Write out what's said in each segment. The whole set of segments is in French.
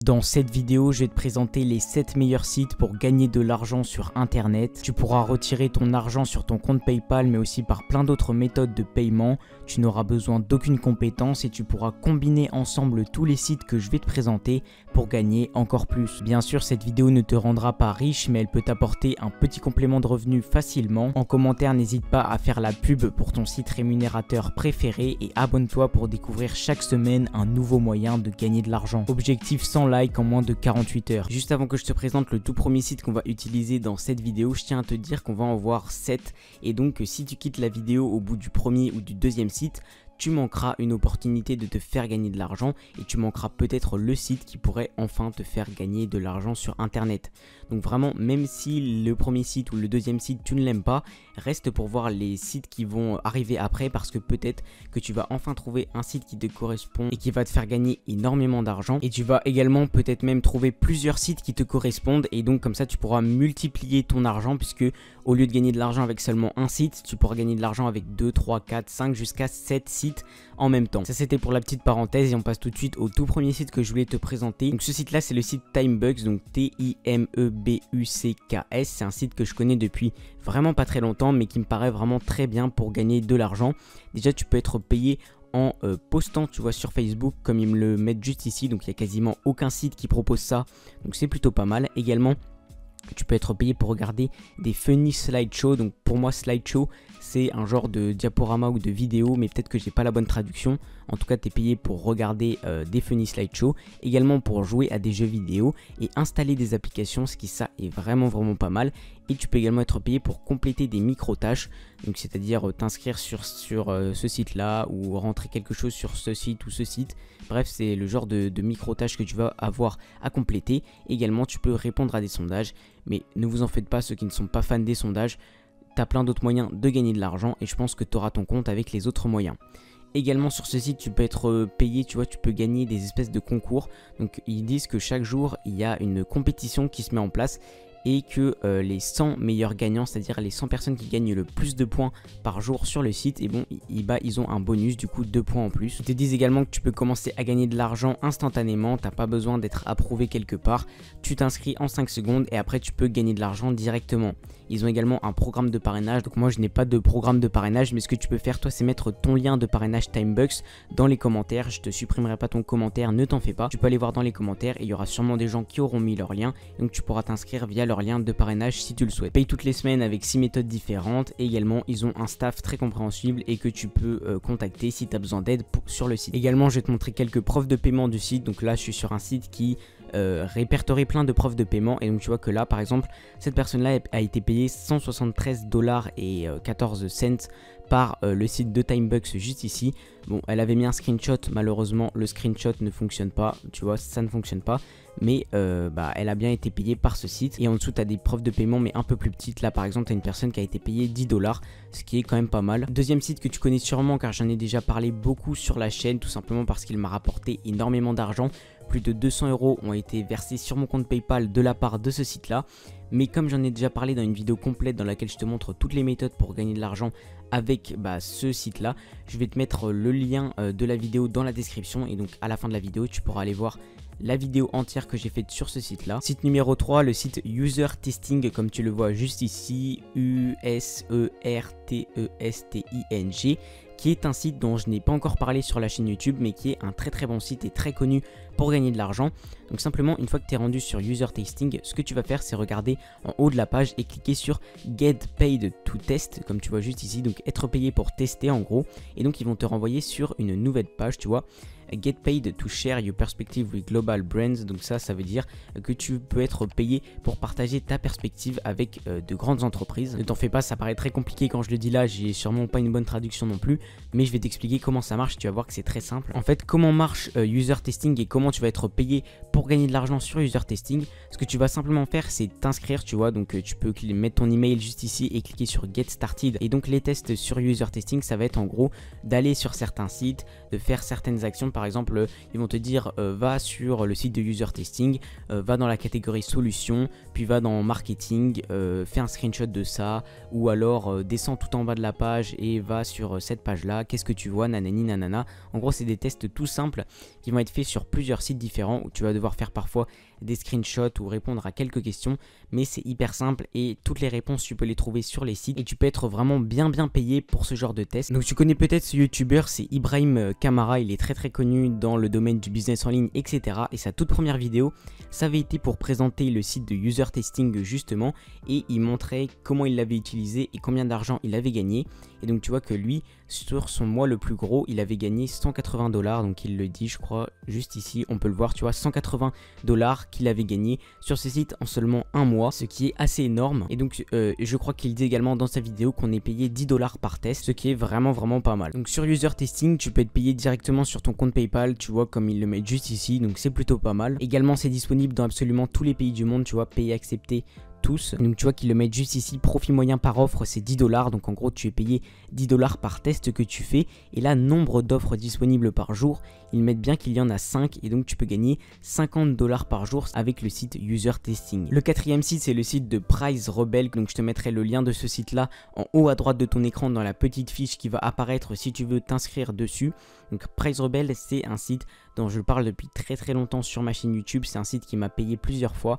Dans cette vidéo, je vais te présenter les 7 meilleurs sites pour gagner de l'argent sur internet. Tu pourras retirer ton argent sur ton compte PayPal mais aussi par plein d'autres méthodes de paiement. Tu n'auras besoin d'aucune compétence et tu pourras combiner ensemble tous les sites que je vais te présenter pour gagner encore plus. Bien sûr, cette vidéo ne te rendra pas riche mais elle peut t'apporter un petit complément de revenu facilement. En commentaire, n'hésite pas à faire la pub pour ton site rémunérateur préféré et abonne-toi pour découvrir chaque semaine un nouveau moyen de gagner de l'argent. Objectif 100 likes en moins de 48 heures. Juste avant que je te présente le tout premier site qu'on va utiliser dans cette vidéo, je tiens à te dire qu'on va en voir 7 et donc si tu quittes la vidéo au bout du premier ou du deuxième site, tu manqueras une opportunité de te faire gagner de l'argent et tu manqueras peut-être le site qui pourrait enfin te faire gagner de l'argent sur internet. Donc vraiment, même si le premier site ou le deuxième site tu ne l'aimes pas, reste pour voir les sites qui vont arriver après parce que peut-être que tu vas enfin trouver un site qui te correspond et qui va te faire gagner énormément d'argent et tu vas également peut-être même trouver plusieurs sites qui te correspondent et donc comme ça tu pourras multiplier ton argent puisque au lieu de gagner de l'argent avec seulement un site, tu pourras gagner de l'argent avec 2, 3, 4, 5 jusqu'à 7 sites en même temps. Ça c'était pour la petite parenthèse et on passe tout de suite au tout premier site que je voulais te présenter. Donc ce site là c'est le site Timebucks, donc T-I-M-E-B-U-C-K-S. C'est un site que je connais depuis vraiment pas très longtemps mais qui me paraît vraiment très bien pour gagner de l'argent. Déjà tu peux être payé en postant tu vois sur Facebook comme ils me le mettent juste ici, donc il n'y a quasiment aucun site qui propose ça, donc c'est plutôt pas mal. Également tu peux être payé pour regarder des funny slideshows. Donc pour moi slideshow c'est un genre de diaporama ou de vidéo, mais peut-être que j'ai pas la bonne traduction. En tout cas tu es payé pour regarder des funny slideshows, également pour jouer à des jeux vidéo et installer des applications, ce qui ça est vraiment pas mal. Et tu peux également être payé pour compléter des micro-tâches, donc c'est-à-dire t'inscrire sur ce site là ou rentrer quelque chose sur ce site ou ce site. Bref, c'est le genre de micro-tâches que tu vas avoir à compléter. Également tu peux répondre à des sondages, mais ne vous en faites pas ceux qui ne sont pas fans des sondages. Tu as plein d'autres moyens de gagner de l'argent et je pense que tu auras ton compte avec les autres moyens. Également sur ce site tu peux être payé, tu vois, tu peux gagner des espèces de concours. Donc ils disent que chaque jour il y a une compétition qui se met en place et que les 100 meilleurs gagnants, c'est-à-dire les 100 personnes qui gagnent le plus de points par jour sur le site, et bon, ils ont un bonus, du coup 2 points en plus. Ils te disent également que tu peux commencer à gagner de l'argent instantanément, t'as pas besoin d'être approuvé quelque part, tu t'inscris en 5 secondes et après tu peux gagner de l'argent directement. Ils ont également un programme de parrainage, donc moi je n'ai pas de programme de parrainage, mais ce que tu peux faire toi c'est mettre ton lien de parrainage Timebucks dans les commentaires. Je te supprimerai pas ton commentaire, ne t'en fais pas, tu peux aller voir dans les commentaires et il y aura sûrement des gens qui auront mis leur lien, donc tu pourras t'inscrire via leur lien de parrainage si tu le souhaites. Paye toutes les semaines avec 6 méthodes différentes et également ils ont un staff très compréhensible et que tu peux contacter si tu as besoin d'aide sur le site. Également je vais te montrer quelques preuves de paiement du site, donc là je suis sur un site qui répertorie plein de preuves de paiement et donc tu vois que là par exemple cette personne là a été payée 173 $ et 14 cents par le site de Timebucks juste ici. Bon, elle avait mis un screenshot, malheureusement le screenshot ne fonctionne pas, tu vois, ça ne fonctionne pas, mais elle a bien été payée par ce site. Et en dessous tu as des preuves de paiement mais un peu plus petites. Là par exemple tu as une personne qui a été payée 10 $, ce qui est quand même pas mal. Deuxième site que tu connais sûrement car j'en ai déjà parlé beaucoup sur la chaîne, tout simplement parce qu'il m'a rapporté énormément d'argent. Plus de 200 € ont été versés sur mon compte PayPal de la part de ce site là. Mais comme j'en ai déjà parlé dans une vidéo complète dans laquelle je te montre toutes les méthodes pour gagner de l'argent avec ce site là, je vais te mettre le lien de la vidéo dans la description et donc à la fin de la vidéo tu pourras aller voir la vidéo entière que j'ai faite sur ce site là. Site numéro 3, le site User Testing, comme tu le vois juste ici, USERTESTING, qui est un site dont je n'ai pas encore parlé sur la chaîne YouTube mais qui est un très bon site et très connu pour gagner de l'argent. Donc simplement une fois que tu es rendu sur User Testing, ce que tu vas faire c'est regarder en haut de la page et cliquer sur Get Paid to Test comme tu vois juste ici, donc être payé pour tester en gros, et donc ils vont te renvoyer sur une nouvelle page, tu vois, Get Paid to Share Your Perspective with Global Brands. Donc ça veut dire que tu peux être payé pour partager ta perspective avec de grandes entreprises. Ne t'en fais pas, ça paraît très compliqué quand je le dis là, j'ai sûrement pas une bonne traduction non plus, mais je vais t'expliquer comment ça marche, tu vas voir que c'est très simple. En fait, comment marche User Testing et comment tu vas être payé pour gagner de l'argent sur User Testing. Ce que tu vas simplement faire c'est t'inscrire, tu vois, donc tu peux mettre ton email juste ici et cliquer sur Get Started. Et donc les tests sur User Testing ça va être en gros d'aller sur certains sites, de faire certaines actions. Par par exemple, ils vont te dire va sur le site de user testing, va dans la catégorie solutions, puis va dans marketing, fais un screenshot de ça, ou alors descends tout en bas de la page et va sur cette page là, qu'est-ce que tu vois, nanani nanana. En gros c'est des tests tout simples qui vont être faits sur plusieurs sites différents où tu vas devoir faire parfois des screenshots ou répondre à quelques questions, mais c'est hyper simple et toutes les réponses tu peux les trouver sur les sites et tu peux être vraiment bien payé pour ce genre de test. Donc tu connais peut-être ce youtubeur, c'est Ibrahim Kamara, il est très connu dans le domaine du business en ligne, etc. Et sa toute première vidéo, ça avait été pour présenter le site de user testing justement, et il montrait comment il l'avait utilisé et combien d'argent il avait gagné. Et donc tu vois que lui, sur son mois le plus gros, il avait gagné 180 $, donc il le dit je crois juste ici, on peut le voir, tu vois, 180 $ qu'il avait gagné sur ce site en seulement un mois, ce qui est assez énorme. Et donc je crois qu'il dit également dans sa vidéo qu'on est payé 10 $ par test, ce qui est vraiment pas mal. Donc sur user testing, tu peux être payé directement sur ton compte PayPal, tu vois, comme ils le mettent juste ici, donc c'est plutôt pas mal. Également c'est disponible dans absolument tous les pays du monde, tu vois, pays acceptés tous. Donc tu vois qu'ils le mettent juste ici, profit moyen par offre c'est 10 $, donc en gros tu es payé 10 $ par test que tu fais, et là nombre d'offres disponibles par jour, ils mettent bien qu'il y en a 5, et donc tu peux gagner 50 $ par jour avec le site user testing. Le quatrième site c'est le site de Price Rebel, donc je te mettrai le lien de ce site là en haut à droite de ton écran dans la petite fiche qui va apparaître si tu veux t'inscrire dessus. Donc Price Rebel c'est un site dont je parle depuis très longtemps sur ma chaîne YouTube, c'est un site qui m'a payé plusieurs fois,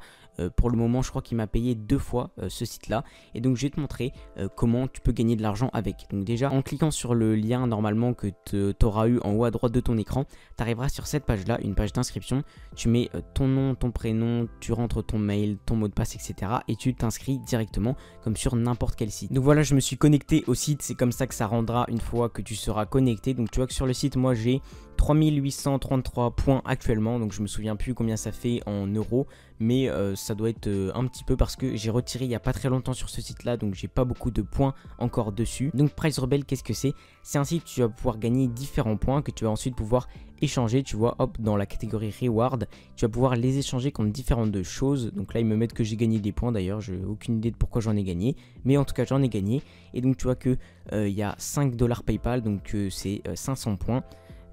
pour le moment je crois qu'il m'a payé 2 fois ce site là, et donc je vais te montrer comment tu peux gagner de l'argent avec. Donc déjà en cliquant sur le lien normalement que tu auras eu en haut à droite de ton écran, tu arriveras sur cette page là, une page d'inscription, tu mets ton nom, ton prénom, tu rentres ton mail, ton mot de passe, etc. et tu t'inscris directement comme sur n'importe quel site. Donc voilà, je me suis connecté au site, c'est comme ça que ça rendra une fois que tu seras connecté. Donc tu vois que sur le site moi j'ai 3833 points actuellement, donc je me souviens plus combien ça fait en euros, mais ça doit être un petit peu parce que j'ai retiré il y a pas très longtemps sur ce site là, donc j'ai pas beaucoup de points encore dessus. Donc Price Rebel, qu'est-ce que c'est? C'est un site où tu vas pouvoir gagner différents points que tu vas ensuite pouvoir échanger, tu vois, hop, dans la catégorie reward, tu vas pouvoir les échanger contre différentes choses. Donc là ils me mettent que j'ai gagné des points, d'ailleurs j'ai aucune idée de pourquoi j'en ai gagné, mais en tout cas j'en ai gagné. Et donc tu vois que il y a 5 $ PayPal, donc c'est 500 points.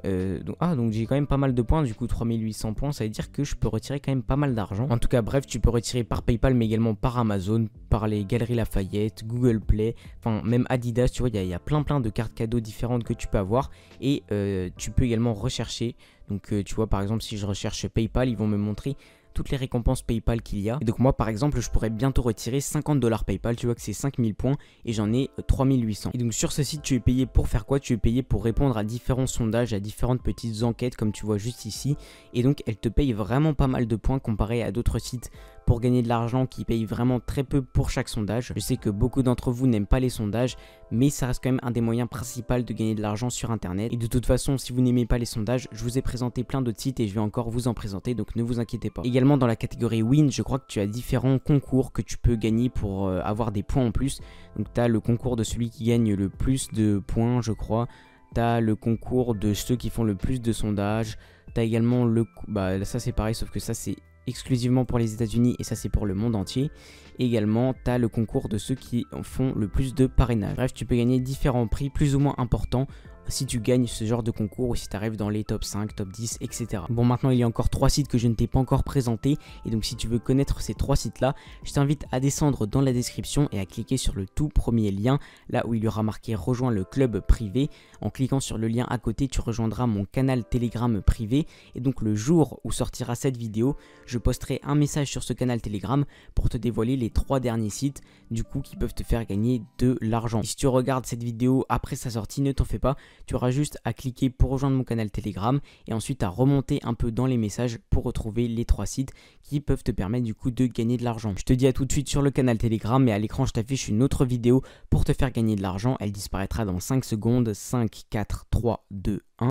Donc j'ai quand même pas mal de points, du coup 3800 points, ça veut dire que je peux retirer quand même pas mal d'argent. En tout cas bref, tu peux retirer par PayPal mais également par Amazon, par les Galeries Lafayette, Google Play, enfin même Adidas, tu vois, il y a plein de cartes cadeaux différentes que tu peux avoir. Et tu peux également rechercher, donc tu vois par exemple si je recherche PayPal, ils vont me montrer toutes les récompenses PayPal qu'il y a. Et donc moi par exemple je pourrais bientôt retirer 50 $ PayPal, tu vois que c'est 5000 points et j'en ai 3800. Et donc sur ce site tu es payé pour faire quoi? Tu es payé pour répondre à différents sondages, à différentes petites enquêtes comme tu vois juste ici, et donc elle te paye vraiment pas mal de points comparé à d'autres sites pour gagner de l'argent qui payent vraiment très peu pour chaque sondage. Je sais que beaucoup d'entre vous n'aiment pas les sondages, mais ça reste quand même un des moyens principaux de gagner de l'argent sur internet. Et de toute façon si vous n'aimez pas les sondages, je vous ai présenté plein d'autres sites et je vais encore vous en présenter, donc ne vous inquiétez pas. Également dans la catégorie win, je crois que tu as différents concours que tu peux gagner pour avoir des points en plus. Donc tu as le concours de celui qui gagne le plus de points, je crois. Tu as le concours de ceux qui font le plus de sondages. Tu as également le... Bah ça c'est pareil, sauf que ça c'est exclusivement pour les États-Unis et ça c'est pour le monde entier. Et également tu as le concours de ceux qui font le plus de parrainage. Bref, tu peux gagner différents prix plus ou moins importants si tu gagnes ce genre de concours ou si tu arrives dans les top 5, top 10, etc. Bon, maintenant il y a encore 3 sites que je ne t'ai pas encore présentés, et donc si tu veux connaître ces 3 sites là, je t'invite à descendre dans la description et à cliquer sur le tout premier lien, là où il y aura marqué rejoins le club privé. En cliquant sur le lien à côté, tu rejoindras mon canal Telegram privé, et donc le jour où sortira cette vidéo, je posterai un message sur ce canal Telegram pour te dévoiler les 3 derniers sites du coup qui peuvent te faire gagner de l'argent. Si tu regardes cette vidéo après sa sortie, ne t'en fais pas, tu auras juste à cliquer pour rejoindre mon canal Telegram et ensuite à remonter un peu dans les messages pour retrouver les 3 sites qui peuvent te permettre du coup de gagner de l'argent. Je te dis à tout de suite sur le canal Telegram, et à l'écran je t'affiche une autre vidéo pour te faire gagner de l'argent. Elle disparaîtra dans 5 secondes. 5, 4, 3, 2, 1.